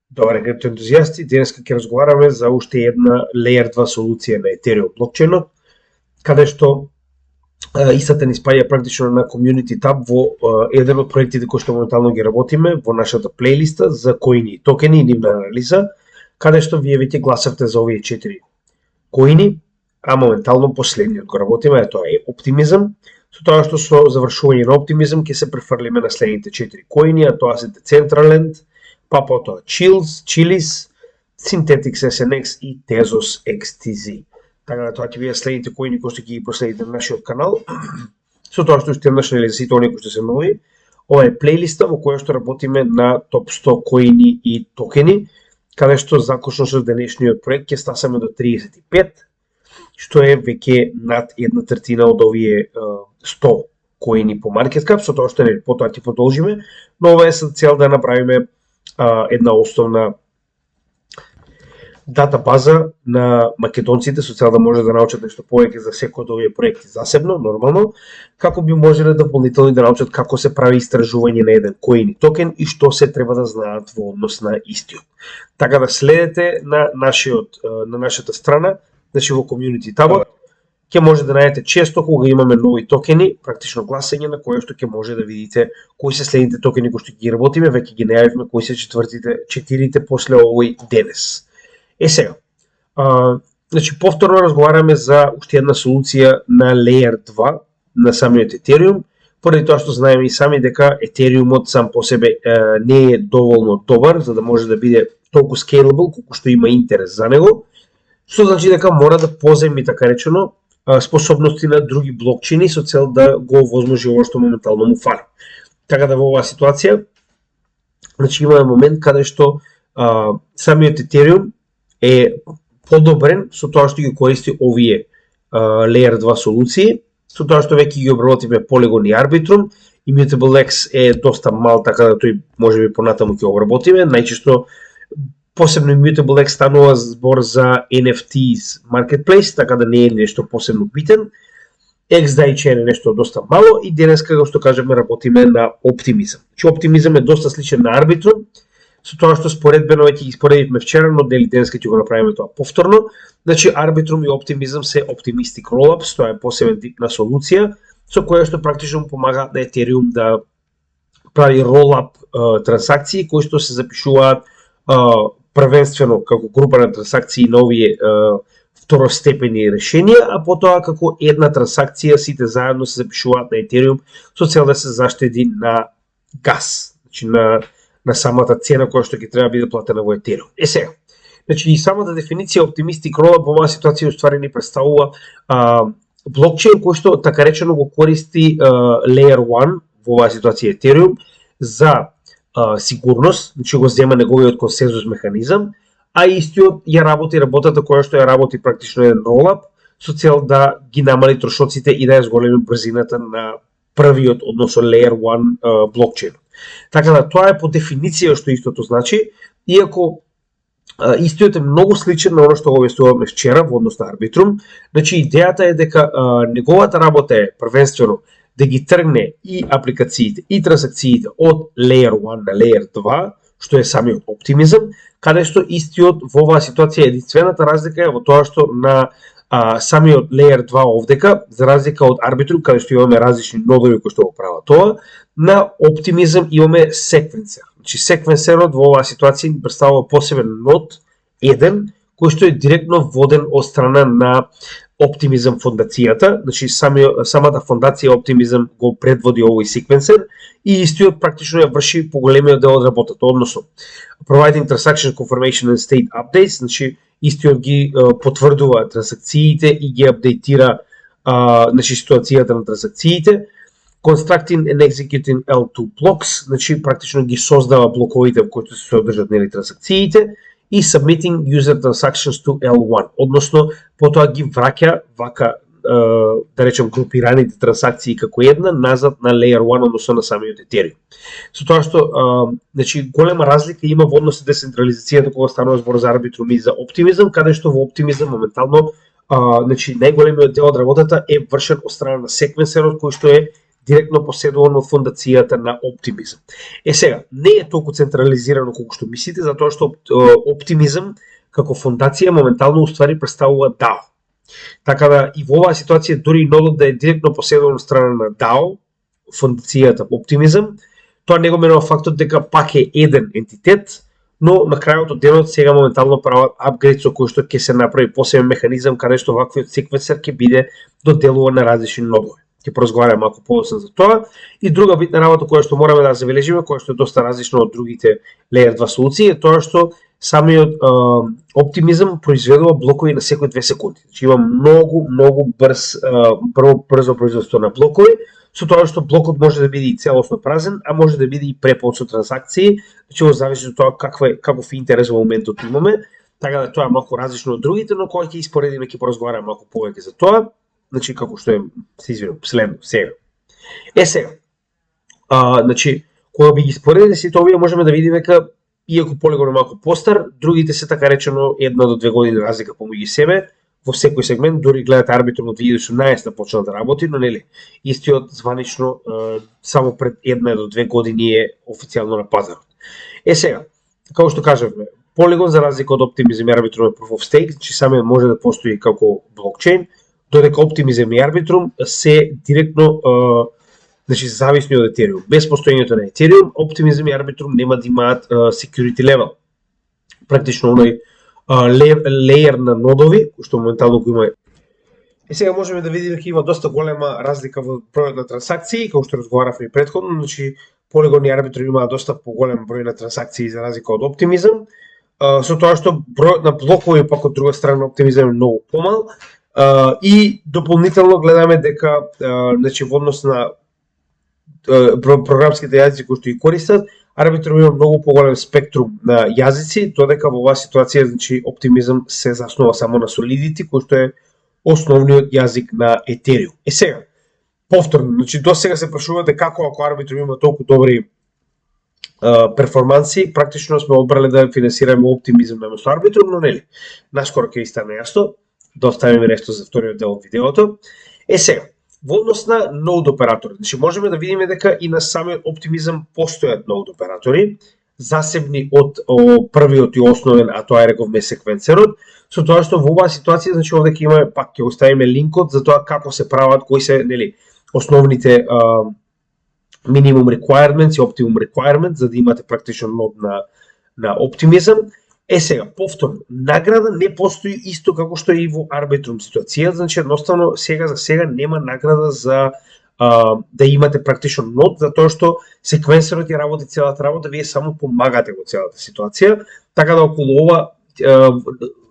Добре, криптоентузијасти, денеска ќе разговараме за уште една Layer 2 солуција на Ethereum блокчейнот, каде што истата ни спаѓа практично на Community Tab во еден од проектите кои што моментално ги работиме во нашата плейлиста за коини и токени и нивна анализа, каде што вие веќе гласавте за овие 4 коини, а моментално последниот го работиме, тоа е Optimism, со тоа што со завршување на Optimism ќе се префрлиме на следните 4 коини, а тоа се Decentraland, па потоа Chilis, Synthetix SNX и Tezos XTZ. Така да тоа ќе бидат следните коини кои што ќе ги проследите на нашиот канал. Со тоа што уште еднаш за сите оние кои што се нови, ова е плейлиста во која што работиме на топ 100 коини и токени, каде што закочно со денешниот проект ќе стасаме до 35, што е веќе над 1/3 од овие 100 коини по market cap, со тоа што потоа ќе продолжиме, но ова е со цел да направиме една основна датабаза на македонците со цел да може да научат нешто повеќе за секој од овие проекти засебно, нормално, како би можеле дополнително да научат како се прави истражување на еден коин и токен и што се треба да знаат во однос на истиот. Така да следете на нашата страна, значи во Community Tab, ќе може да најдете често кога имаме нови токени, практично гласање на кое што ќе може да видите кои се следните токени кои што ги работиме, веќе ги најавивме кои се четирите после овој денес. Сега, значи повторно разговараме за уште една солуција на Layer 2 на самиот Ethereum, поради тоа што знаеме и сами дека Ethereumот сам по себе не е доволно добар за да може да биде толку scalable колку што има интерес за него, што значи дека мора да позајми така речено способности на други блокчейни со цел да го овозможи ово што моментално му фали. Така да во оваа ситуација, значи имаме момент каде што самиот Ethereum е подобрен со тоа што ги користи овие Layer 2 солуции, со тоа што веќе ги обработиме Polygon и Arbitrum, Immutable X е доста мал, така да тој можеби понатаму ќе обработиме, најчесто посебно Immutable X станува збор за NFTs Marketplace, така да не е нешто посебно битен. XDAI е нешто доста мало и денеска, како што кажеме, работиме на Optimism. Че Optimism е доста сличен на Arbitrum, со тоа што споредбено веќе ги споредивме вчера, но дали денеска ќе го направиме тоа повторно. Значи Arbitrum и Optimism се Optimistic Rollups, тоа е посебен тип на солуција, со која што практично помага на Ethereum да прави rollup трансакции кои што се запишуваат првенствено како група на трансакции на овие второстепени решенија, а потоа како една трансакција сите заедно се запишуваат на Ethereum со цел да се заштеди на газ, значи на самата цена која што ќе треба биде платена во Ethereum. Сега, значи и самата дефиниција Optimistic Rollup во оваа ситуација уствари ни представува блокчейн кој што така речено го користи Layer 1 во оваа ситуација Ethereum за сигурност, значи го зема неговиот консензус механизам, а истиот ја работи работата која што ја работи практично еден rollup со цел да ги намали трошоците и да ја зголеми брзината на првиот, односно Layer 1 блокчейн. Така да тоа е по дефиниција што истото значи, иако истиот е многу сличен на оно што го објаснувавме вчера во однос на Arbitrum. Значи идејата е дека неговата работа е првенствено да ги тргне и апликациите и трансакциите од Layer 1 на Layer 2, што е самиот Optimism, каде што истиот во оваа ситуација единствената разлика е во тоа што на самиот Layer 2 овдека, за разлика од Arbitrum, каде што имаме различни нодови кои што го прават тоа, на Optimism имаме секвенсер. Значи секвенсерот во оваа ситуација ни представува посебен нод, еден, кој што е директно воден од страна на Optimism фондацијата, значи самата фондација Optimism го предводи овој секвенсер и истиот практично ја врши поголемиот дел од работата, односно providing transaction confirmation and state updates, значи истиот ги потврдува трансакциите и ги апдейтира значи ситуацијата на трансакциите, constructing and executing L2 blocks, значи практично ги создава блоковите во кои се содржат нели трансакциите, и submitting user transactions to L1, односно потоа ги враќа вака да речем групираните трансакции како една назад на Layer 1, односно на самиот Ethereum. Со тоа што значи голема разлика има во однос на децентрализацијата кога станува збор за Arbitrum и за Optimism, каде што во Optimism моментално значи најголемиот дел од работата е вршен од страна на секвенсерот кој што е директно поседувано од фондацијата на Оптимизам. Сега, не е толку централизирано колку што мислите, затоа што Оптимизам како фондација моментално уствари представува DAO. Така да и во оваа ситуација дури нодот да е директно поседуван од страна на DAO, фондацијата Оптимизам, тоа не го менува фактот дека пак е еден ентитет, но на крајот од денот сега моментално прават апгрейд со кој што ќе се направи посебен механизам каде што ваквиот секвенсер ќе биде доделуван на различни нодови. Ќе поразговараме малку подоцна за тоа. И друга битна работа која што мораме да забележиме, која што е доста различна од другите Layer 2 солуции, е тоа што самиот Оптимизам произведува блокови на секои 2 секунди. Значи има многу брзо производство на блокови, со тоа што блокот може да биде и целосно празен, а може да биде и преполн со транзакции, значи во зависи од тоа каков интерес во моментот имаме, така да тоа е малку различно од другите, но кога ќе испоредиме ќе поразговараме малку повеќе за тоа, значи како што е, се извинувам, следно, сега. Сега, значи, кога би ги споредили сите овие, можеме да видиме дека иако Полигон е малку постар, другите се така речено 1 до 2 години разлика помеѓу себе, во секој сегмент, дури гледате Арбитрум од 2018 почна да работи, но нели, истиот званично само пред 1 до 2 години е официјално на пазарот. Сега, како што кажавме, Polygon за разлика од Optimism и Arbitrum е Proof of Stake, значи самиот може да постои како блокчейн, додека Optimism и Arbitrum се директно значи зависни од Ethereum. Без постоењето на Ethereum, Optimism и Arbitrum нема да имаат security level. Практично оној леер на нодови, кој што моментално го има. И сега можеме да видиме дека има доста голема разлика во бројот на трансакции, како што разговаравме и претходно, значи Polygon и Arbitrum имаат доста поголем број на трансакции за разлика од Optimism, со тоа што бројот на блокови пак од друга страна Optimism е многу помал, и дополнително гледаме дека значи во однос на програмските јазици кои што ги користат, Arbitrum има многу поголем спектрум на јазици, додека во оваа ситуација значи Optimism се заснова само на Solidity, кој што е основниот јазик на Ethereum. Сега, повторно, значи до сега се прашувате како ако Arbitrum има толку добри перформанси, практично сме одбрале да финансираме Optimism наместо Arbitrum, но нели, наскоро ќе ви стане јасно, да оставиме нешто за вториот дел од видеото. Сега, во однос на node оператори, значи можеме да видиме дека и на самиот Optimism постојат node оператори, засебни од првиот и основен, а тоа е рековме секвенсерот, со тоа што во оваа ситуација, значи овде ќе имаме, пак ќе оставиме линкот за тоа како се прават, кои се нели основните minimum requirements и optimum requirements за да имате практично нод на Optimism. Сега, повторно, награда не постои исто како што и во Arbitrum ситуација, значи едноставно сега за сега нема награда за да имате практично нод, затоа што секвенсерот ја работи целата работа, вие само помагате во целата ситуација, така да околу ова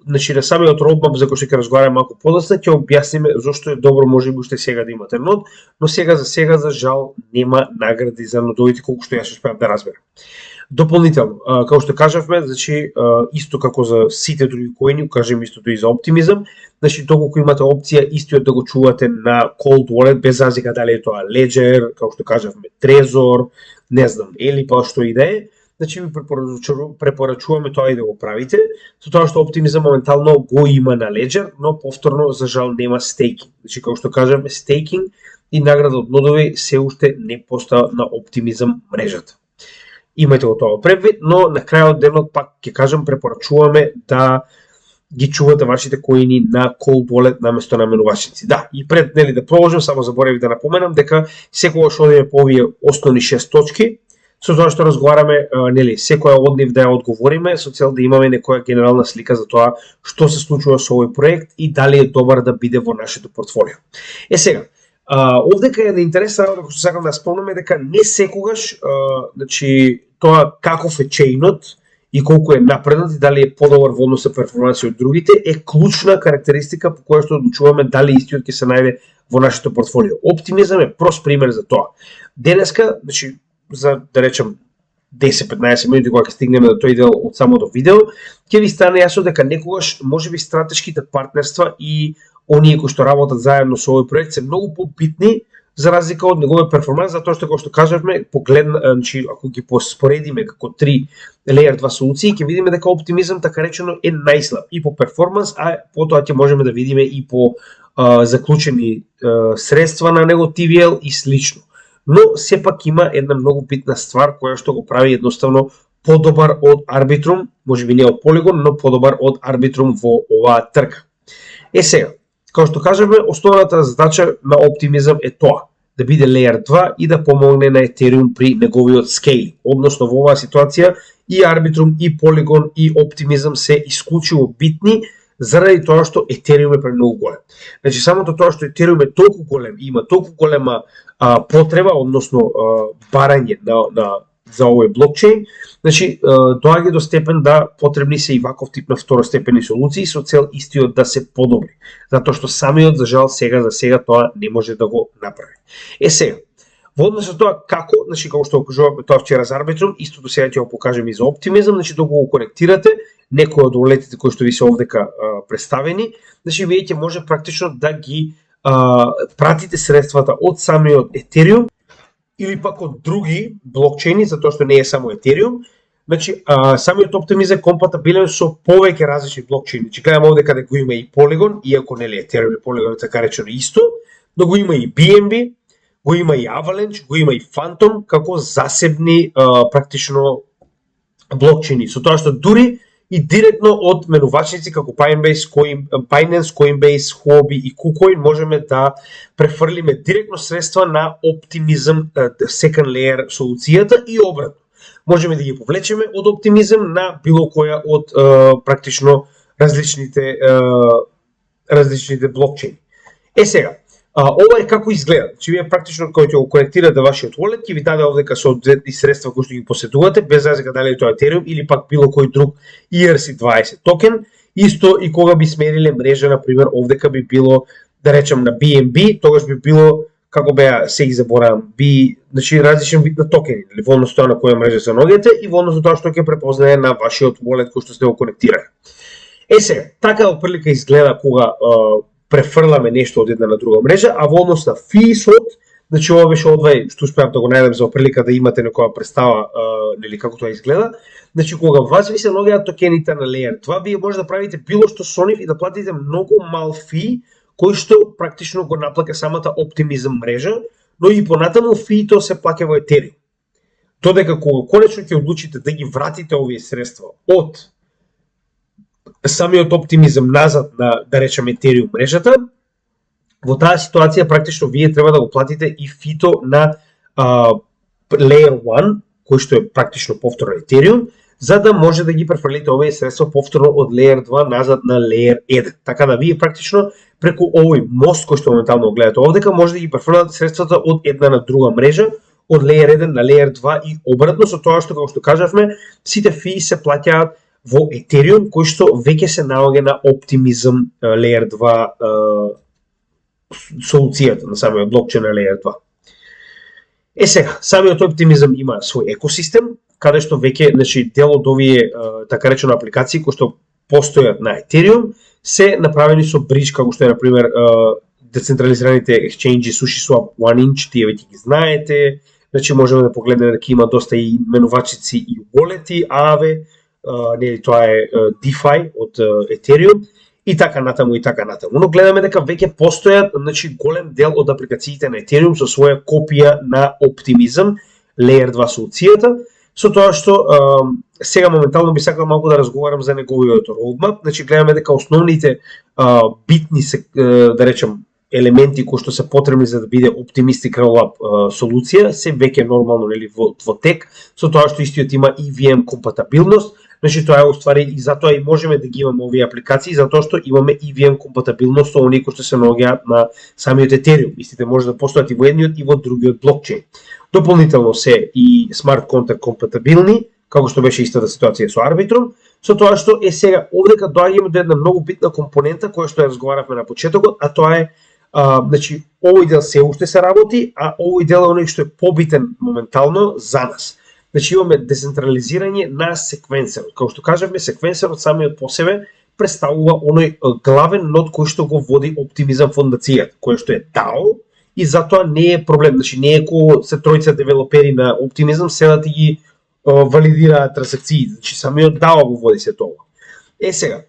значи на самиот roadmap за кој што ќе разговараме малку подоцна, ќе објасниме зошто е добро можеби уште сега да имате нод, но сега за жал нема награди за нодовите колку што јас успеав да разберам. Дополнително, како што кажавме, значи исто како за сите други коини, кажем истото и за Optimism, значи доколку имате опција истиот да го чувате на cold wallet без разлика дали е тоа Ledger, како што кажавме, Trezor, не знам, или па што и да е, значи ви препорачуваме тоа и да го правите, со тоа што Optimism моментално го има на Ledger, но повторно за жал нема стейкинг. Значи како што кажавме, стейкинг и награда од нодови се уште не постава на Optimism мрежата. Имајте го тоа предвид, но на крајот денот пак ќе кажам препорачуваме да ги чувате вашите коини на cold wallet наместо на менувачници. Да, и пред нели да продолжам, само заборавив да напоменам дека секогаш одиме по овие основни 6 точки, со тоа што разговараме, нели, секоја од нив да ја одговориме со цел да имаме некоја генерална слика за тоа што се случува со овој проект и дали е добар да биде во нашето портфолио. Сега, овдека е интересна работа која што сакам да спомнам е дека не секогаш, значи тоа каков е чейнот и колку е напреднат и дали е подобар во однос на перформанси од другите е клучна карактеристика по која што одлучуваме дали истиот ќе се најде во нашето портфолио. Optimism е прост пример за тоа. Денеска, значи за да речем 10-15 минути кога ќе стигнеме до тој дел од самото видео, ќе ви стане јасно дека некогаш можеби стратешките партнерства и оние кои што работат заедно со овој проект се многу побитни за разлика од неговиот перформанс, затоа што како што кажавме, значи ако ги поспоредиме како 3 Layer 2 солуции, ќе видиме дека Optimism така речено е најслаб и по перформанс, а потоа ќе можеме да видиме и по заклучени средства на него TVL и слично. но сепак има една многу битна ствар која што го прави едноставно подобар од Arbitrum, можеби не од Polygon, но подобар од Arbitrum во оваа трка. Сега, како што кажаме, основната задача на Optimism е тоа, да биде Layer 2 и да помогне на Ethereum при неговиот скейл. Односно во оваа ситуација и Arbitrum, и Polygon, и Optimism се исклучиво битни заради тоа што Ethereum е премногу голем. Значи самото тоа што Ethereum е толку голем, има толку голема потреба, односно барање за овој блокчейн, значи доаѓа до степен да потребни се и ваков тип на второстепени солуции со цел истиот да се подобри, затоа што самиот за жал за сега тоа не може да го направи. Сега, во однос на тоа како, значи како што кажувавме тоа вчера за Arbitrum, истото сега ќе го покажем и за Optimism, значи доколку го конектирате некој од walletите кои што ви се овдека представени, значи вие ќе може практично да ги пратите средствата од самиот Ethereum или пак од други блокчейни, затоа што не е само Ethereum. Значи, самиот Optimism е компатабилен со повеќе различни блокчейни. Значи, гледаме овде каде го има и Polygon, иако нели Ethereum и Polygon е така речено исто, но го има и BNB, го има и Avalanche, го има и Phantom, како засебни практично блокчейни. Со тоа што дури и директно од менувачници како Binance, Coinbase, Huobi и KuCoin можеме да префрлиме директно средства на Optimism Second Layer солуцијата и обратно. Можеме да ги повлечеме од Optimism на било која од практично различните блокчейни. Сега, ова е како изгледа. Значи вие практично кога ќе го конектирате вашиот wallet, ќе ви даде овдека соодветни средства кои што ги поседувате, без разлика дали е тоа Ethereum или пак било кој друг ERC20 токен. Исто и кога би смериле мрежа, на пример, овдека би било, да речем, на BNB, тогаш би било, како беа, се ги заборавам, значи различен вид на токени, или во однос тоа на која мрежа се ногите и во однос тоа што ќе препознае на вашиот wallet кој што сте го конектирали. Сега, така отприлика изгледа кога префрламе нешто од една на друга мрежа, а во однос на фисот, значи ова беше одвај што успеав да го најдем за прилика да имате некоја представа нели како тоа изгледа. Значи кога вас ви се ногиат токените на Layer 2, вие може да правите било што со нив и да платите многу мал фи, кој што практично го наплаќа самата Optimism мрежа, но и понатаму фито се плаќа во Ethereum. Додека кога конечно ќе одлучите да ги вратите овие средства од самиот Optimism назад на, да речеме, Ethereum мрежата, во таа ситуација практично вие треба да го платите и фито на Layer 1, кој што е практично повторно Ethereum, за да може да ги префрлите овие средства повторно од Layer 2 назад на Layer 1. Така да вие практично преку овој мост кој што моментално гледате овдека може да ги префрлите средствата од една на друга мрежа, од Layer 1 на Layer 2 и обратно, со тоа што како што кажавме, сите фии се плаќаат во Ethereum, кој што веќе се наоѓа на Optimism Layer 2 солуцијата на самиот блокчейн на Layer 2. Сега, самиот Optimism има свој екосистем, каде што веќе, значи, дел од овие така речено апликации кои што постојат на Ethereum се направени со бридж, како што е на пример децентрализираните exchange SushiSwap, 1inch, тие веќе ги знаете. Значи можеме да погледнеме дека има доста и менувачици и wallet-и, Aave, нели тоа е DeFi од Ethereum и така натаму и така натаму. Но гледаме дека веќе постојат, значи, голем дел од апликациите на Ethereum со своја копија на Optimism Layer 2 солуцијата, со тоа што сега моментално би сакал малку да разговарам за неговиот roadmap. Значи гледаме дека основните битни да речем елементи кои што се потребни за да биде Optimistic Rollup солуција се веќе нормално нели во тек, со тоа што истиот има EVM компатабилност. Значи тоа е уствари и затоа и можеме да ги имаме овие апликации, затоа што имаме EVM компатабилност со оние кои што се наоѓаат на самиот Ethereum. Истите може да постојат и во едниот и во другиот блокчейн. Дополнително се и смарт контракт компатабилни, како што беше истата ситуација со Arbitrum, со тоа што сега овдека доаѓаме до една многу битна компонента која што ја разговаравме на почетокот, а тоа е значи овој дел се уште се работи, а овој дел е оној што е побитен моментално за нас. Значи имаме децентрализирање на секвенсерот. Како што кажавме, секвенсерот самиот по себе представува оној главен нод кој што го води Optimism фондацијата, кој што е DAO и затоа не е проблем. Значи не е кога се тројца девелопери на Optimism седат и ги валидираат транзакции. Значи самиот DAO го води се тоа. Сега,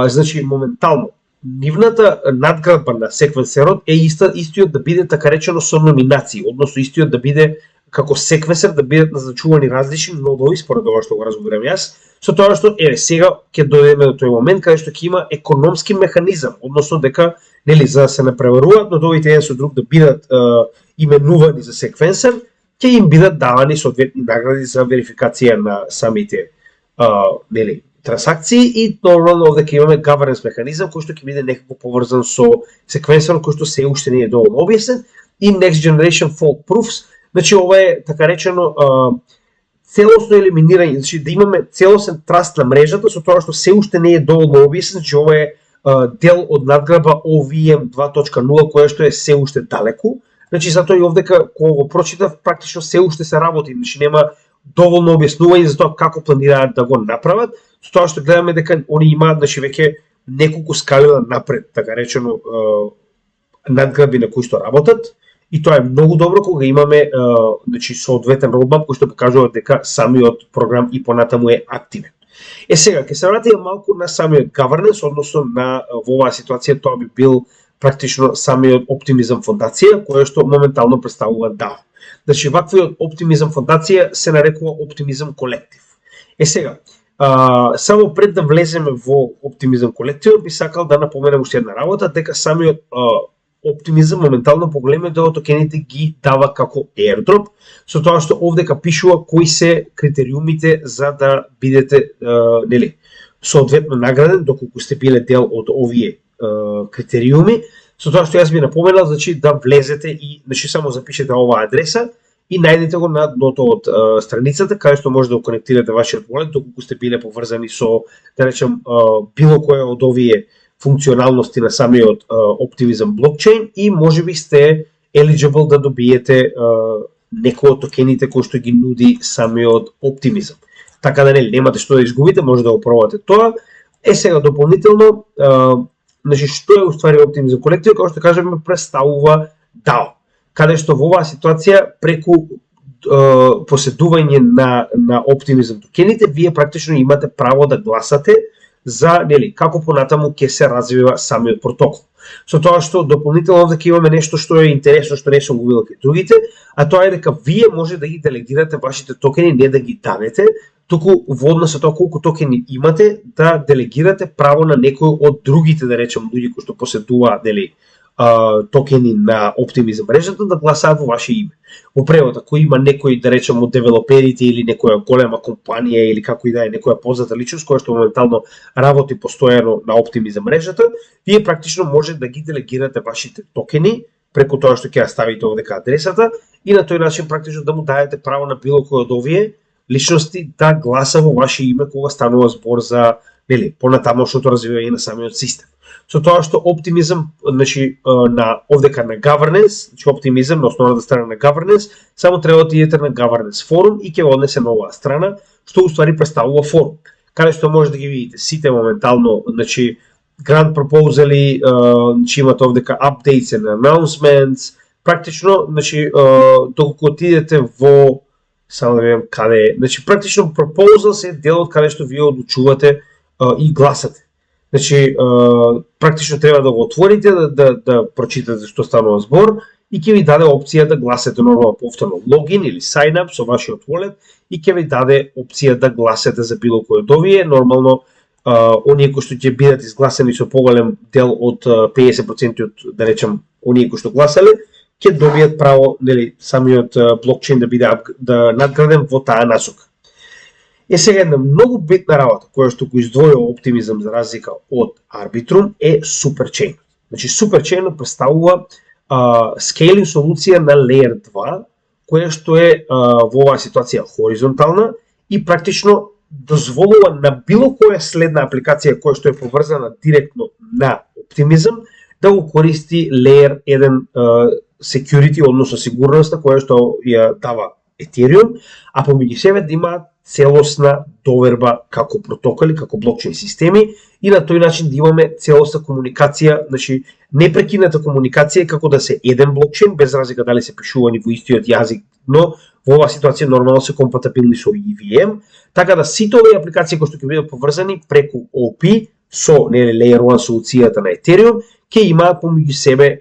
значи моментално нивната надградба на секвенсерот е истиот да биде така речено со номинации, односно истиот да биде како секвенсер да бидат назначувани различни нодови според ова што го разбирам јас, со тоа што сега ќе дојдеме до тој момент каде што ќе има економски механизам, односно дека нели за да се напреваруваат нодовите еден со друг да бидат именувани за секвенсер, ќе им бидат давани соодветни награди за верификација на самите нели трансакции и нормално овде ќе имаме governance механизам кој што ќе биде некако поврзан со секвенсорот кој што се уште не е доволно објаснен и next generation fault proofs. Значи ова е така речено целосно елиминирање, значи да имаме целосен траст на мрежата со тоа што се уште не е доволно објаснен, значи ова е дел од надградба OVM 2.0 која што е се уште далеку. Значи затоа и овде кога го прочитав практично се уште се работи, значи нема доволно објаснување за тоа како планираат да го направат, со тоа што гледаме дека они имаат значи веќе неколку скалила напред, така речено надградби на кои што работат. И тоа е многу добро кога имаме значи соодветен roadmap кој што покажува дека самиот програм и понатаму е активен. Сега ќе се вратиме малку на самиот governance, односно на во оваа ситуација тоа би бил практично самиот Optimism фондација која што моментално представува DAO. Значи ваквиот Optimism фондација се нарекува Optimism колектив. Сега само пред да влеземе во Optimism колективот би сакал да напоменам уште една работа дека самиот Optimism моментално по големиот дел од токените ги дава како airdrop, со тоа што овдека пишува кои се критериумите за да бидете нели соодветно награден доколку сте биле дел од овие критериуми. Со тоа што јас би напоменал, значи да влезете и значи само запишете оваа адреса и најдете го на дното од страницата каде што може да го конектирате вашиот wallet доколку сте биле поврзани со да речем било која од овие функционалности на самиот Optimism блокчейн и можеби сте eligible да добиете некои од токените кои што ги нуди самиот Optimism. Така да немате што да изгубите, може да го пробате тоа. Сега дополнително, значи што е уствари Optimism колектив, како што кажеме представува DAO, каде што во оваа ситуација преку поседување на Optimism токените вие практично имате право да гласате за нели како понатаму ќе се развива самиот протокол. Со тоа што дополнително овде ќе имаме нешто што е интересно што не сум го видел кај другите, а тоа е дека вие може да ги делегирате вашите токени, не да ги дадете, туку во однос со тоа колку токени имате да делегирате право на некој од другите да речем луѓе кои што поседуваат нели токени на Optimism мрежата да гласаат во ваше име. Во превод, ако има некој да речем од девелоперите или некоја голема компанија или како и да е некоја позната личност која што моментално работи постојано на Optimism мрежата, вие практично може да ги делегирате вашите токени преку тоа што ќе ја ставите овдека адресата и на тој начин практично да му дадете право на било кој од овие личности да гласа во ваше име кога станува збор за нели понатамошното развивање на самиот систем. Со тоа што Optimism, значи на овдека на governance, значи Optimism на основната страна на governance, само треба да идете на governance форум и ќе го однесе на оваа страна, што уствари представува форум, каде што може да ги видите сите моментално, значи grant proposal, значи имате овдека updates and announcements, практично, значи доколку отидете во само да видам каде е, значи практично proposals е делот каде што вие одлучувате и гласате. Значи, практично треба да го отворите, да прочитате што станува збор и ќе ви даде опција да гласате нормално повторно логин или sign up со вашиот wallet и ќе ви даде опција да гласате за било кој од овие, нормално оние кои што ќе бидат изгласани со поголем дел од 50% од да речем оние кои што гласале, ќе добијат право нели самиот блокчейн да биде да надграден во таа насока. Сега една многу битна работа која што го издвојува Optimism за разлика од Arbitrum е Superchain. Значи Superchain представува скейлинг солуција на Layer 2 која што е во оваа ситуација хоризонтална и практично дозволува на било која следна апликација која што е поврзана директно на Optimism да го користи Layer 1 security, односно сигурноста која што ја дава Ethereum, а помеѓу себе да има целосна доверба како протоколи, како блокчейн системи и на тој начин да имаме целосна комуникација, значи непрекината комуникација како да се еден блокчейн без разлика дали се пишувани во истиот јазик, но во оваа ситуација нормално се компатибилни со EVM, така да сите овие апликации кои што ќе бидат поврзани преку OP со Layer 1 солуцијата на Ethereum, ќе имаат помеѓу себе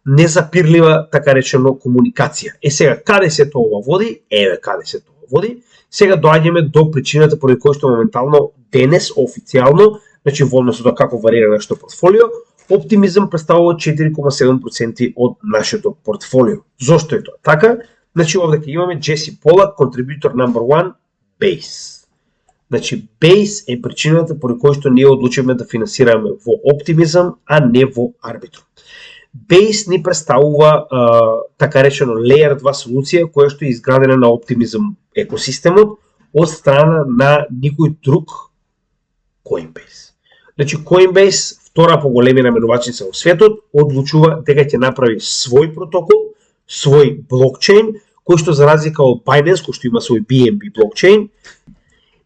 незапирлива, така речено, комуникација. Сега, каде се тоа води? Каде се тоа води. Сега доаѓаме до причината поради која што моментално денес официјално, во однос до како варира нашето портфолио, оптимизам представува 4,7% од нашето портфолио. Зошто е тоа така? Овде ќе имаме Джеси Полак, контрибутор number 1, Base. Base е причината поради која што ние одлучивме да финансираме во оптимизам, а не во Arbitrum. Base ни представува така речено Layer 2 солуција која што е изградена на оптимизам екосистемот од страна на никој друг Coinbase. Coinbase, втора по големина менувачница во светот, одлучува дека ќе направи свој протокол, свој блокчейн, кој што за разлика од Binance, кој што има свој BNB блокчейн,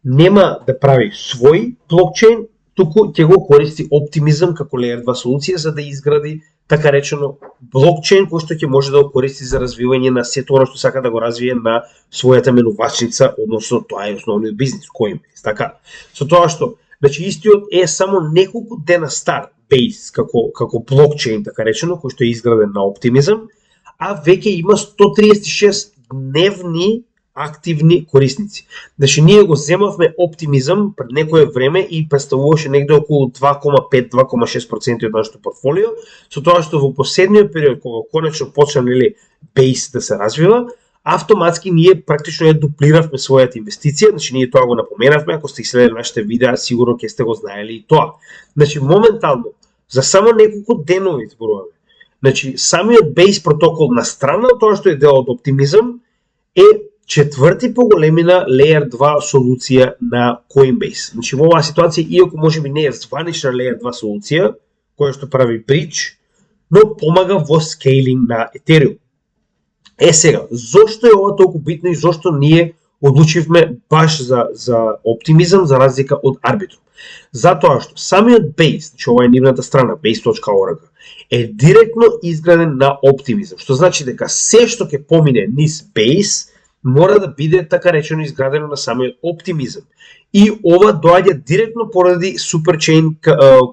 нема да прави свој блокчейн, туку ќе го користи оптимизам како Layer 2 солуција за да изгради така речено блокчейн кој што ќе може да го користи за развивање на сето она што сака да го развие на својата менувачница, односно тоа е основниот бизнис Coinbase. Така, со тоа што истиот е само неколку дена стар Base како блокчейн, така речено, кој што е изграден на оптимизам, а веќе има 136 дневни активни корисници. Ние го земавме оптимизам пред некое време и представуваше негде околу 2,5-2,6% од нашето портфолио, со тоа што во последниот период, кога конечно почна Base да се развива, автоматски ние практично ја дуплиравме својата инвестиција, ние тоа го напоменавме, ако сте следели нашите видеа, сигурно ќе сте го знаели и тоа. Моментално, за само неколку денови зборуваме. Самиот Base протокол на страна од тоа што е дел од оптимизам е четврти по големина Layer 2 солуција на Coinbase. Во оваа ситуација, иако можеби не е званична Layer 2 солуција, која што прави бридж, но помага во скейлинг на Ethereum. Сега, зошто е ова толку битно и зошто ние одлучивме баш за оптимизам за разлика од Arbitrum? Затоа што самиот Base, ова е нивната страна, base.org, е директно изграден на оптимизам, што значи дека се што ќе помине низ Base мора да биде така речено изградено на самиот оптимизам. И ова доаѓа директно поради суперчейн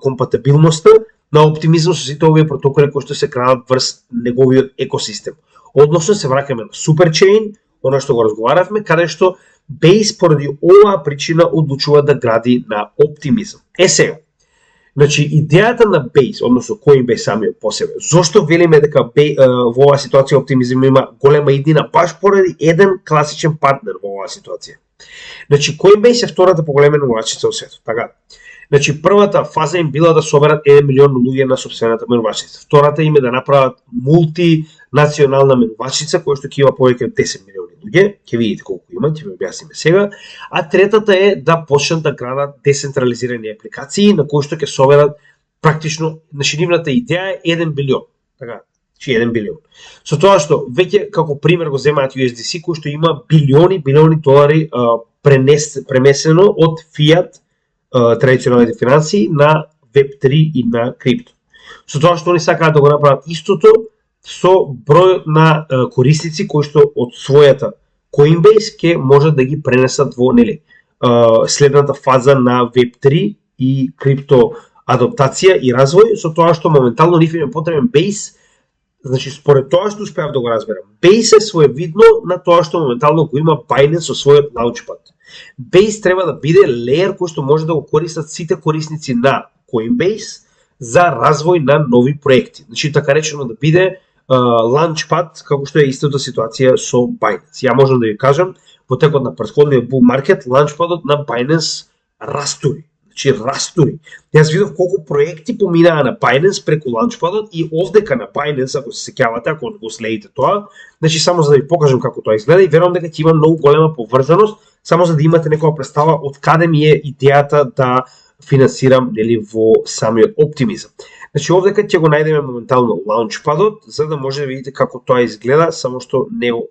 компатибилноста на оптимизам со сите овие протоколи кои што се крадат врз неговиот екосистем. Односно се враќаме на суперчейн, она што го разговаравме, каде што Base поради оваа причина одлучува да гради на оптимизам. Сега, идејата на Base, односно Coinbase самиот по себе, зошто велиме дека во оваа ситуација оптимизам има голема иднина, баш поради еден класичен партнер во оваа ситуација. Coinbase е втората по големина менувачница во светот, така? Првата фаза им била да соберат 1 милион луѓе на сопствената менувачница. Втората им е да направат мултинационална менувачница која што ќе има повеќе од 10 милиони луѓе, ќе видите колку има, ќе ви објасниме сега. А третата е да почнат да градат децентрализирани апликации на кои што ќе соберат практично, нивната идеја е 1 билион, така, 1 билион. Со тоа што веќе како пример го земаат USDC кој што има билиони долари премесено од фиат традиционалните финанси на Web3 и на крипто. Со тоа што они сакаат да го направат истото со бројот на корисници кои што од својата Coinbase ќе можат да ги пренесат во следната фаза на Web3 и крипто адаптација и развој, со тоа што моментално нив им е потребен Base. Според тоа што успеав да го разберам, Base е своевидно на тоа што моментално го има Binance со својот Launchpad. Base треба да биде леер кој што може да го користат сите корисници на Coinbase за развој на нови проекти. Така речено да биде Launchpad, како што е истата ситуација со Binance. Ја можам да ви кажам, во текот на претходниот bull market, Launchpadот на Binance растури. Растури. Јас видов колку проекти поминаа на Binance преку Launchpadот и овдека на Binance, ако се сеќавате, ако го следите тоа, само за да ви покажам како тоа изгледа и верувам дека ќе има многу голема поврзаност, само за да имате некоја представа од каде ми е идејата да финансирам во самиот оптимизам. Овдека ќе го најдеме моментално Launchpadот, за да може да видите како тоа изгледа, само што не го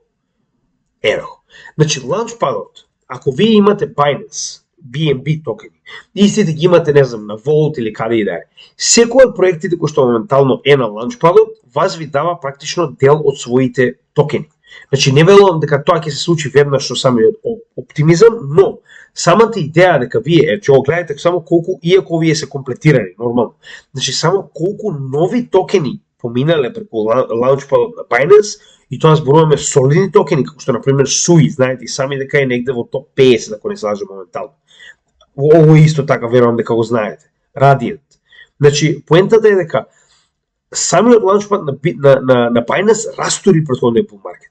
ево. Launchpadот, ако вие имате Binance, BNB токени, истите ги имате, не знам, на Vault или каде и да е, секој од проектите кои што моментално е на Launchpadот, вас ви дава практично дел од своите токени. Значи не велувам дека тоа ќе се случи веднаш со самиот оптимизам, но самата идеја дека вие, че го гледате само колку, иако вие се комплетирани нормално, значи само колку нови токени поминале преку лаунчпадот на Binance, и тоа зборуваме солидни токени, како што например SUI, знаете и сами дека е негде во топ 50, ако не се лажам моментално. Ово исто така верувам дека го знаете. Radiant. Значи, поентата е дека самиот лаунчпад на Binance растури претходниот bull market.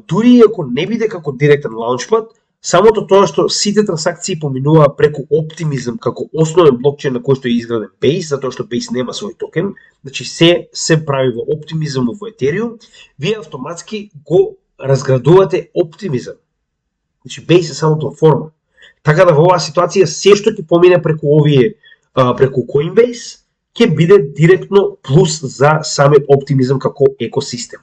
Дури ако не биде како директен лаунчпад, самото тоа што сите трансакции поминуваа преку Optimism како основен блокчейн на кој што е изграден Base, затоа што Base нема свој токен, значи се прави во Optimism во Ethereum, вие автоматски го разградувате Optimism. Значи Base е само платформа. Така да во оваа ситуација се што ќе помине преку овие преку Coinbase ќе биде директно плюс за самиот Optimism како екосистем.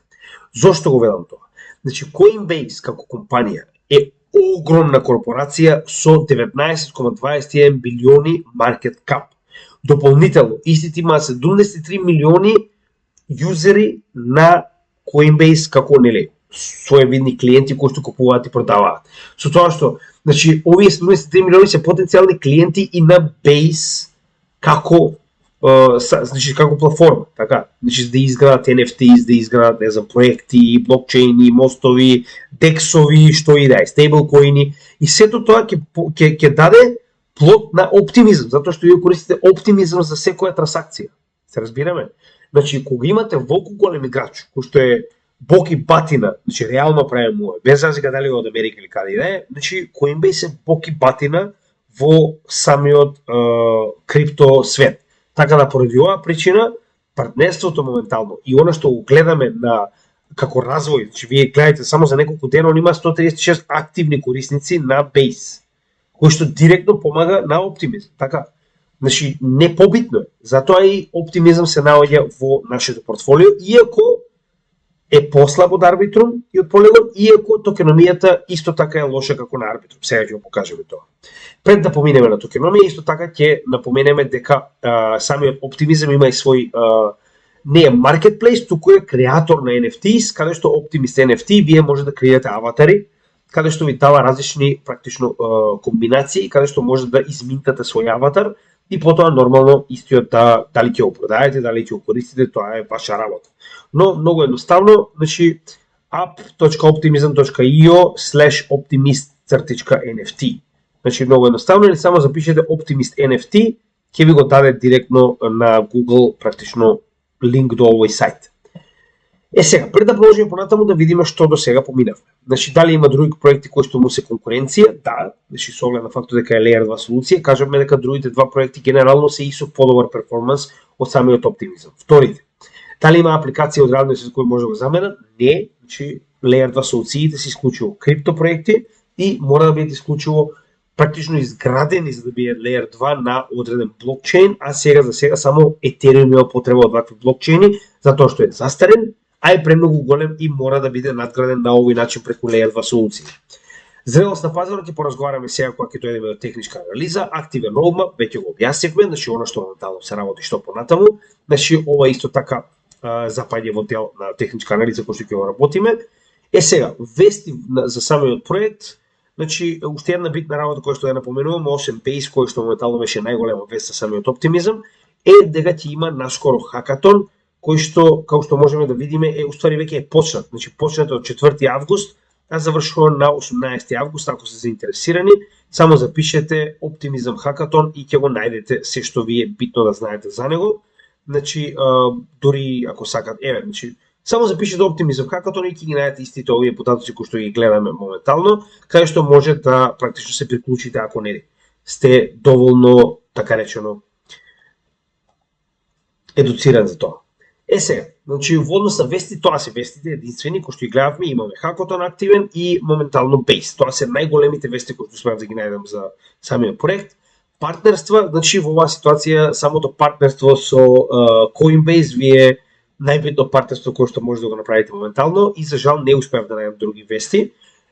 Зошто го велам тоа? Значи Coinbase како компанија е огромна корпорација со 19,21 билиони маркет кап. Дополнително, истите имаат 73 милиони юзери на Coinbase како своевидни клиенти кои што купуваат и продаваат. Со тоа што, значи, овие 73 милиони се потенцијални клиенти и на Base како значи како платформа, така, значи да изградат NFTs, да изградат не знам проекти, блокчейни, мостови, дексови, што и да е, стейблкоини, и сето тоа ќе даде плод на оптимизм, затоа што вие користите оптимизм за секоја трансакција. Се разбираме? Значи кога имате волку голем играч, кој што е бог и батина, значи реално прави му, без разлика дали од Америка или каде и да е, значи Coinbase е бог и батина во самиот крипто свет. Така да поради оваа причина партнерството моментално и она што го гледаме на како развој, значи вие гледате само за неколку дена, он има 136 активни корисници на Base, кој што директно помага на Optimism. Така, значи не побитно е. Затоа и Optimism се наоѓа во нашето портфолио, иако е послаб од Arbitrum и од Polygon, иако токеномијата исто така е лоша како на Arbitrum. Сега ќе го покажеме тоа. Пред да поминеме на токеномија, исто така ќе напоменеме дека самиот Optimism има и свој не е marketplace, туку е креатор на NFTs, каде што Optimist NFT вие може да креирате аватари, каде што ви дава различни практично комбинации, каде што може да изминтате свој аватар и потоа нормално истиот дали ќе го продаете, дали ќе го користите, тоа е ваша работа. Но многу едноставно, значи app.optimism.io/optimist_nft. Значи многу едноставно, или само запишете Optimist NFT, ќе ви го даде директно на Google практично линк до овој сајт. Сега, пред да продолжиме понатаму да видиме што до сега поминавме. Значи, дали има други проекти кои што му се конкуренција? Да, значи со оглед на фактот дека е Layer 2 солуција, кажеме дека другите два проекти генерално се и со подобар перформанс од самиот Optimism. Вторите, дали има апликација од радниот свет кои може да го заменат? Не, значи Layer 2 солуциите се исклучиво крипто проекти и мора да бидат исклучиво практично изградени за да биде Layer 2 на одреден блокчейн, а за сега само Ethereum има потреба од вакви блокчейни, затоа што е застарен, а е премногу голем и мора да биде надграден на овој начин преку Layer 2 солуција. Зрелост на пазарот ќе поразговараме сега кога ќе дојдеме до техничка анализа, активен roadmap, веќе го објаснивме, значи она што моментално се работи што понатаму, значи ова исто така запаѓа во дел на техничка анализа кој што ќе го работиме. Сега, вести за самиот проект. Значи, уште една битна работа која што ја напоменувам, освен Base, кој што моментално беше најголема вест за самиот Optimism, е дека ќе има наскоро хакатон, кој што, како што можеме да видиме, уствари веќе е почнат. Значи, почнат од 4 август, а завршува на 18 август, ако сте заинтересирани, само запишете Optimism Hackathon и ќе го најдете се што ви е битно да знаете за него. Значи, дури ако сакат, значи, само запишете Optimism Hackathon и ќе ги најдете истите овие податоци кои што ги гледаме моментално, каде што може да практично се приклучите ако не сте доволно, така речено, едуциран за тоа. Сега, значи во однос на вести, тоа се вестите единствени кои што ги гледавме, имаме Hackathon активен и моментално Base. Тоа се најголемите вести кои што сме да ги најдем за самиот проект. Партнерства, значи во оваа ситуација самото партнерство со Coinbase ви е најбитно партнерство кое што може да го направите моментално и за жал не успеав да најдам други вести.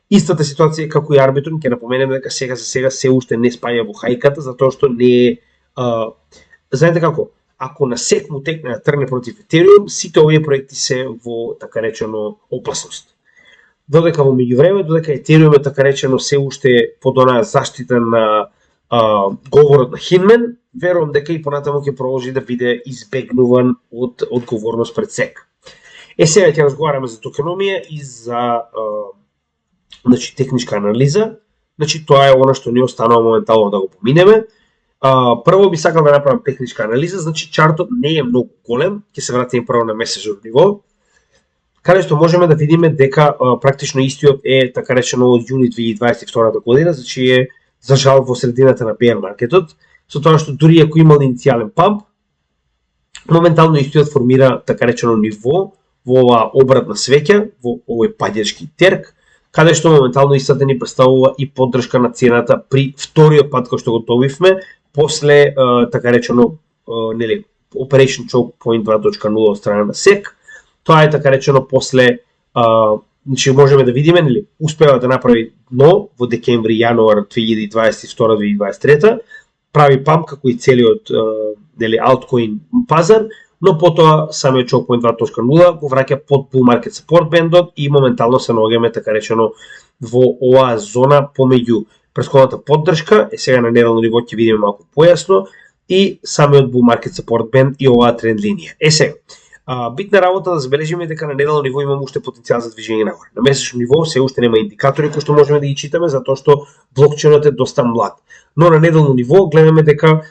Истата ситуација како и Arbitrum, ќе напоменеме дека сега за сега се уште не спаја во хајката затоа што не е знаете како, ако на сек му текне да тргне против Ethereum, сите овие проекти се во така речено опасност. Додека во меѓувреме, додека Ethereum е така речено се уште под онаа заштита на говорот на Хинмен, верувам дека и понатаму ќе продолжи да биде избегнуван од одговорност пред СЕК. Сега ќе разговараме за токеномија и за значи техничка анализа. Значи тоа е она што ни останува моментално да го поминеме. Прво би сакал да направам техничка анализа, значи чартот не е многу голем, ќе се вратиме прво на месечно ниво, каде што можеме да видиме дека практично истиот е така речено од јуни 2022 година, значи е за жал во средината на bear маркетот, со тоа што дури ако имал иницијален памп, моментално истиот формира така речено ниво во оваа обратна свеќа, во овој падјачки терк, каде што моментално истата ни представува и поддршка на цената при вториот пат кој што го добивме после така речено нели Operation Choke Point 2.0 од страна на SEC. Тоа е така речено после значи можеме да видиме нели успева да направи дно во декември јануар 2022-2023, прави памп како и целиот нели altcoin пазар, но потоа самиот Choke Point 2.0 го враќа под bull market support бендот и моментално се наоѓаме така речено во оваа зона помеѓу претходната поддршка, сега на неделно ниво ќе видиме малку појасно, и самиот bull market support бенд и оваа тренд линија. Сега битна работа да забележиме дека на неделно ниво имаме уште потенцијал за движење нагоре. На месечно ниво се уште нема индикатори кои што можеме да ги читаме затоа што блокчейнот е доста млад. Но на неделно ниво гледаме дека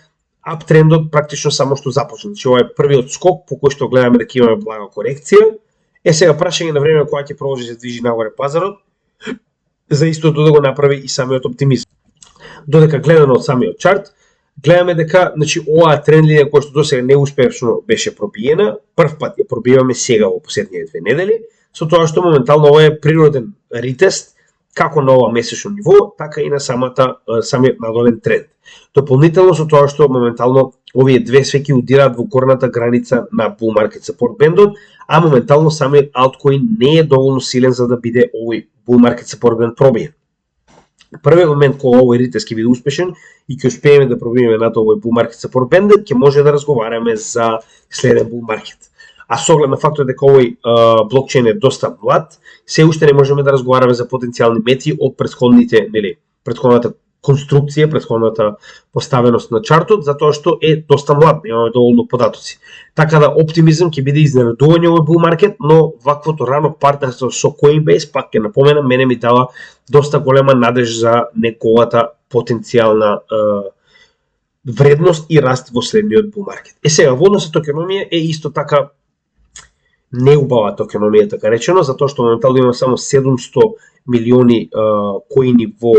аптрендот практично само што започна. Значи ова е првиот скок по кој што гледаме дека имаме блага корекција. Сега прашање на време кога ќе продолжи да се движи нагоре пазарот, за истото да го направи и самиот оптимизм. Додека гледано од самиот чарт, гледаме дека значи оваа тренд линија која што досега неуспешно беше пробиена, прв пат ја пробиваме сега во последните 2 недели, со тоа што моментално ова е природен ритест како на ова месечно ниво, така и на самиот надолен тренд. Дополнително со тоа што моментално овие две свеќи удираат во горната граница на bull market support бендот, а моментално самиот altcoin не е доволно силен за да биде овој bull market support бенд пробиен. Првиот момент кога овој ритест ќе биде успешен и ќе успееме да пробиеме над овој bull market support бенд, ќе може да разговараме за следен bull market. А со оглед на фактот дека овој блокчейн е доста млад, се уште не можеме да разговараме за потенцијални мети од претходните, нели, претходната конструкција, претходната поставеност на чартот, затоа што е доста млад, немаме доволно податоци. Така да оптимизам ќе биде изненадување овој bull market, но ваквото рано партнерство со Coinbase, пак ќе напоменам, мене ми дава доста голема надеж за неговата потенцијална вредност и раст во следниот bull market. Сега, во однос со токеномија е исто така неубава токеномија, така речено, затоа што моментално има само 700 милиони коини во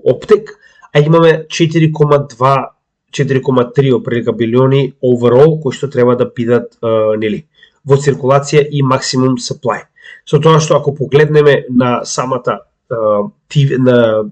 оптек, а имаме 4,3 оприлика билиони overall кои што треба да бидат нели во циркулација и максимум supply. Со тоа што ако погледнеме на самата на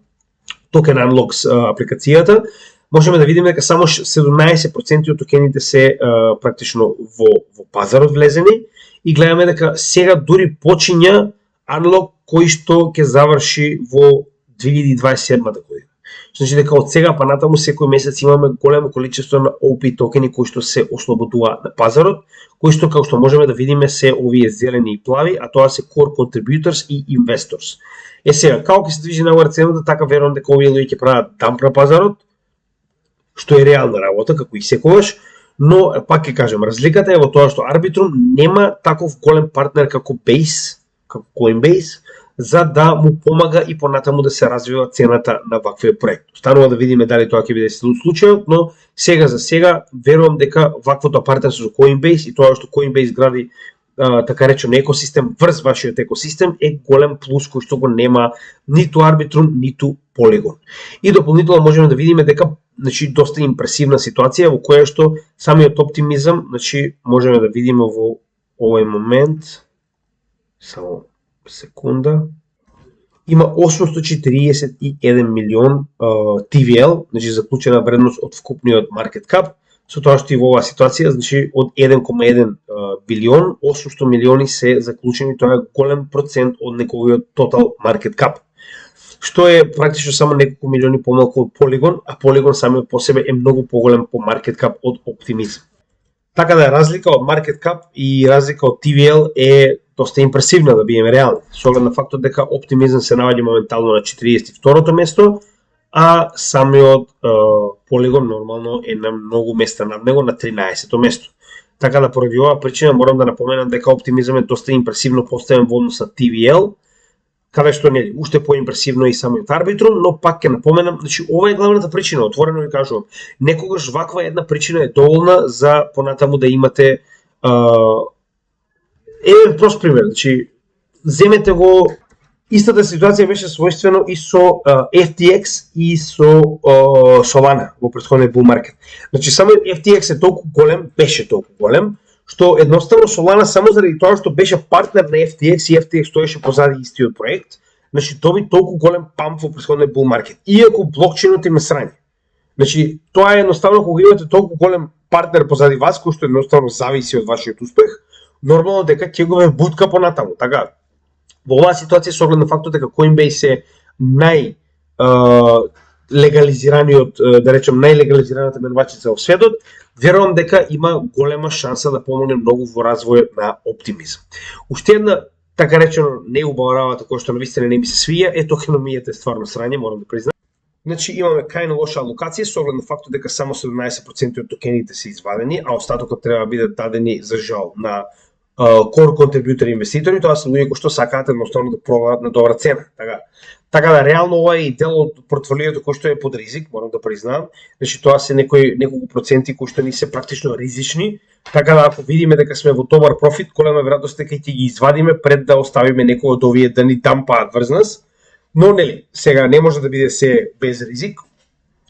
Token Unlocks апликацијата, можеме да видиме дека само 17% од токените се практично во пазарот влезени и гледаме дека сега дури почиња Unlock кој што ќе заврши во 2027 година. Значи дека од сега па натаму секој месец имаме големо количество на OP токени кои што се ослободуваат на пазарот, кои што како што можеме да видиме се овие зелени и плави, а тоа се core contributors и investors. Сега, како ќе се движи нагоре цената, така верувам дека овие луѓе ќе прават дамп на пазарот, што е реална работа, како и секогаш, но пак ќе кажем, разликата е во тоа што Arbitrum нема таков голем партнер како Base, како Coinbase, за да му помага и понатаму да се развива цената на ваквиот проект. Останува да видиме дали тоа ќе биде случајот, но сега за сега верувам дека ваквото партнерство со Coinbase и тоа што Coinbase гради така речено екосистем врз вашиот екосистем е голем плюс кој што го нема ниту Arbitrum, ниту Polygon. И дополнително можеме да видиме дека значи доста импресивна ситуација во која што самиот оптимизам, значи можеме да видиме во овој момент само секунда, има 841 милион TVL, значи заклучена вредност од вкупниот market cap, со тоа што и во оваа ситуација, значи од 1,1 билион, 800 милиони се заклучени, тоа е голем процент од неговиот total market cap, што е практично само неколку милиони помалку од Polygon, а Polygon самиот по себе е многу поголем по market cap од Optimism. Така да разлика од market cap и разлика од TVL е доста импресивна, да биеме реални. Со оглед на фактот дека Optimism се наоѓа моментално на 42-то место, а самиот Polygon нормално е на многу места над него, на 13-то место. Така да поради оваа причина морам да напоменам дека Optimism е доста импресивно поставен во однос на TVL, каде што нели уште поимпресивно и самиот Arbitrum, но пак ќе напоменам, значи ова е главната причина, отворено ви кажувам. Некогаш ваква една причина е доволна за понатаму да имате еден прост пример, значи земете го. Истата ситуација беше својствено и со FTX и со Solana во претходниот bull market. Значи само FTX е толку голем, беше толку голем, што едноставно Solana само заради тоа што беше партнер на FTX и FTX стоеше позади истиот проект, значи доби толку голем памп во претходниот bull market. Иако блокчейнот им е срање. Значи тоа е едноставно кога имате толку голем партнер позади вас кој што едноставно зависи од вашиот успех, нормално дека ќе го бутка понатаму, така. Во оваа ситуација со оглед на фактот дека Coinbase е легализираниот, да речем, најлегализираната менувачица во светот, верувам дека има голема шанса да помогне многу во развојот на Optimism. Уште една, така речено, неубава работа која што навистина не ми се свија, е токеномијата е стварно срање, морам да признам. Значи имаме крајно лоша алокација со оглед на фактот дека само 17% од токените се извадени, а остатокот треба да бидат дадени за жал на core contributor инвеститори, тоа се луѓе кои што сакаат едноставно да пробаат на добра цена. Така да реално ова е и дел од портфолиото кој што е под ризик, морам да признавам. Значи тоа се неколку проценти кои што ни се практично ризични, така да ако видиме дека сме во добар профит, голема веројатност дека ќе ги извадиме пред да оставиме некој од овие да ни дампаат врз нас. Но нели, сега не може да биде се без ризик.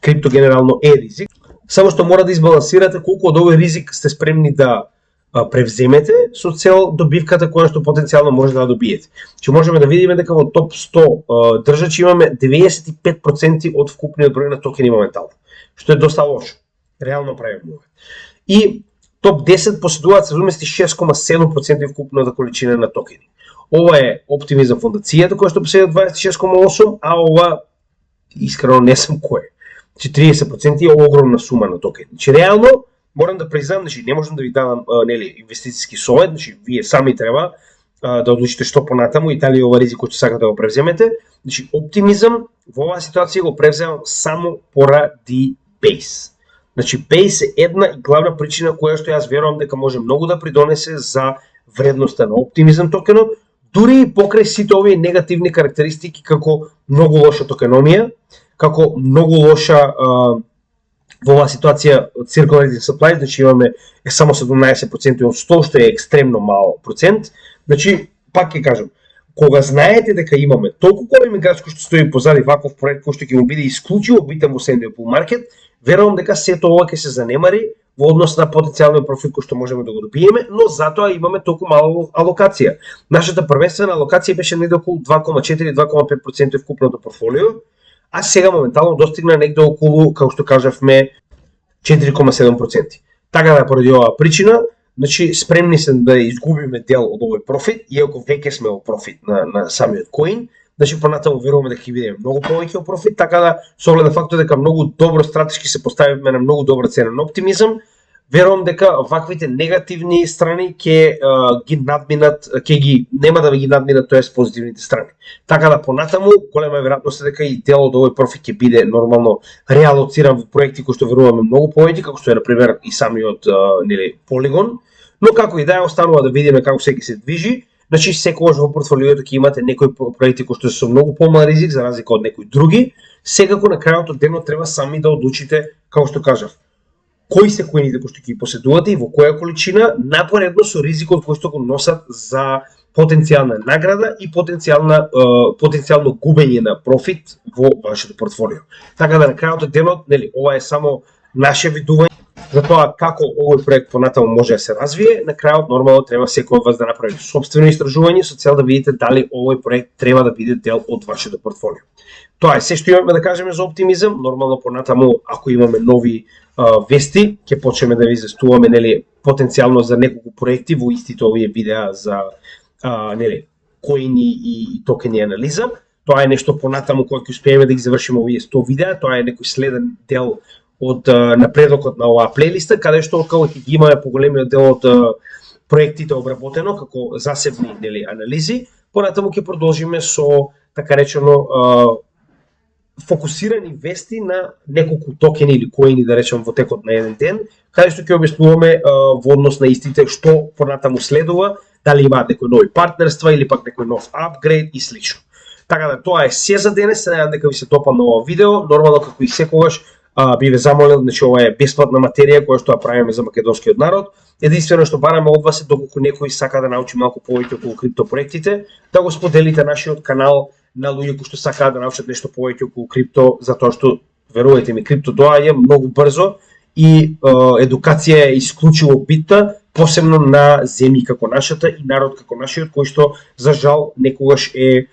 Крипто генерално е ризик. Само што мора да избалансирате колку од овој ризик сте спремни да превземете со цел добивката која што потенцијално може да добиете. Че можеме да видиме дека во топ 100 држачи имаме 95% од вкупниот број на токени моментално, што е доста лошо. Реално правиме ова. И топ 10 поседуваат 76,7% вкупната количина на токени. Ова е Optimism фондацијата која што поседува 26,8%, а ова искрено не знам кој е. 40% е огромна сума на токени. Че реално морам да признам, значи не можам да ви дадам нели инвестициски совет, значи вие сами треба да одлучите што понатаму и дали ова ризик кој што сакате да го превземете. Значи Optimism во оваа ситуација го превземам само поради Base. Значи Base е една и главна причина која што јас верувам дека може многу да придонесе за вредноста на Optimism токенот, дури и покрај сите овие негативни карактеристики како многу лоша токеномија, како многу лоша во оваа ситуација circulating supply, значи имаме само 17% од 100, што е екстремно мал процент. Значи, пак ќе кажам, кога знаете дека имаме толку голем играч кој што стои позади ваков проект кој што ќе му биде исклучиво битен во сендиот bull market, верувам дека сето ова ќе се занемари во однос на потенцијалниот профит кој што можеме да го добиеме, но затоа имаме толку мала алокација. Нашата првенствена алокација беше негде околу 2,4-2,5% од вкупното портфолио, а сега моментално достигна негде околу, како што кажавме, 4,7%. Така да поради оваа причина, значи спремни сме да изгубиме дел од овој профит, иако веќе сме во профит на самиот коин, значи понатаму веруваме дека ќе бидеме многу повеќе во профит, така да со оглед на фактот дека многу добро стратешки се поставивме на многу добра цена на Optimism, верувам дека ваквите негативни страни ќе ги надминат, нема да ги надминат тоест позитивните страни. Така да понатаму голема е веројатноста дека и дел од овој профит ќе биде нормално реалоциран во проекти кои што веруваме многу повеќе, како што е на пример и самиот нели Polygon, но како и да е останува да видиме како секој се движи. Значи секогаш во портфолиото ќе имате некои проекти кои што се со многу помал ризик за разлика од некои други. Секако на крајот од денот треба сами да одлучите, како што кажав, кои се коините кои што ќе ги поседувате и во која количина, напоредно со ризикот кој што го носат за потенцијална награда и потенцијално губење на профит во вашето портфолио. Така да на крајот од денот, нели, ова е само наше видување за тоа како овој проект понатаму може да се развие. На крајот нормално треба секој од вас да направи сопствено истражување со цел да видите дали овој проект треба да биде дел од вашето портфолио. Тоа е се што имаме да кажеме за Optimism. Нормално понатаму ако имаме нови вести, ќе почнеме да ви известуваме нели потенцијално за неколку проекти во истите овие видеа за нели коини и токени анализа. Тоа е нешто понатаму кога ќе успееме да ги завршиме овие 100 видеа, тоа е некој следен дел од напредокот на оваа плейлиста, каде што како ќе ги имаме поголемиот дел од проектите обработено како засебни нели анализи. Понатаму ќе продолжиме со така речено фокусирани вести на неколку токени или коини, да речем, во текот на еден ден, каде што ќе објаснуваме во однос на истите што понатаму следува, дали имаат некои нови партнерства или пак некој нов апгрейд и слично. Така да тоа е се за денес, се надевам дека ви се допадна ова видео. Нормално како и секогаш би ве замолил, значи ова е бесплатна материја која што ја правиме за македонскиот народ. Единствено што бараме од вас е доколку некој сака да научи малку повеќе околу криптопроектите, да го споделите нашиот канал на луѓе кои што сакаат да научат нешто повеќе околу крипто, затоа што верувајте ми, крипто доаѓа многу брзо и едукација е исклучиво битна, посебно на земји како нашата и народ како нашиот, кој што за жал некогаш е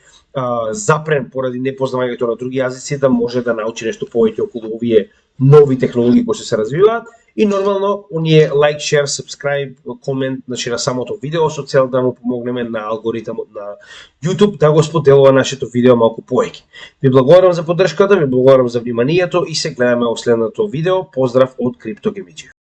запрен поради непознавањето на други јазици да може да научи нешто повеќе околу овие нови технологии кои се развиваат. И нормално, оние лайк, шер, сабскрайб, комент значи, на самото видео со цел да му помогнеме на алгоритмот на YouTube да го споделува нашето видео малку повеќе. Ви благодарам за поддршката, ви благодарам за вниманието и се гледаме во следното видео. Поздрав од Криптогемиџија.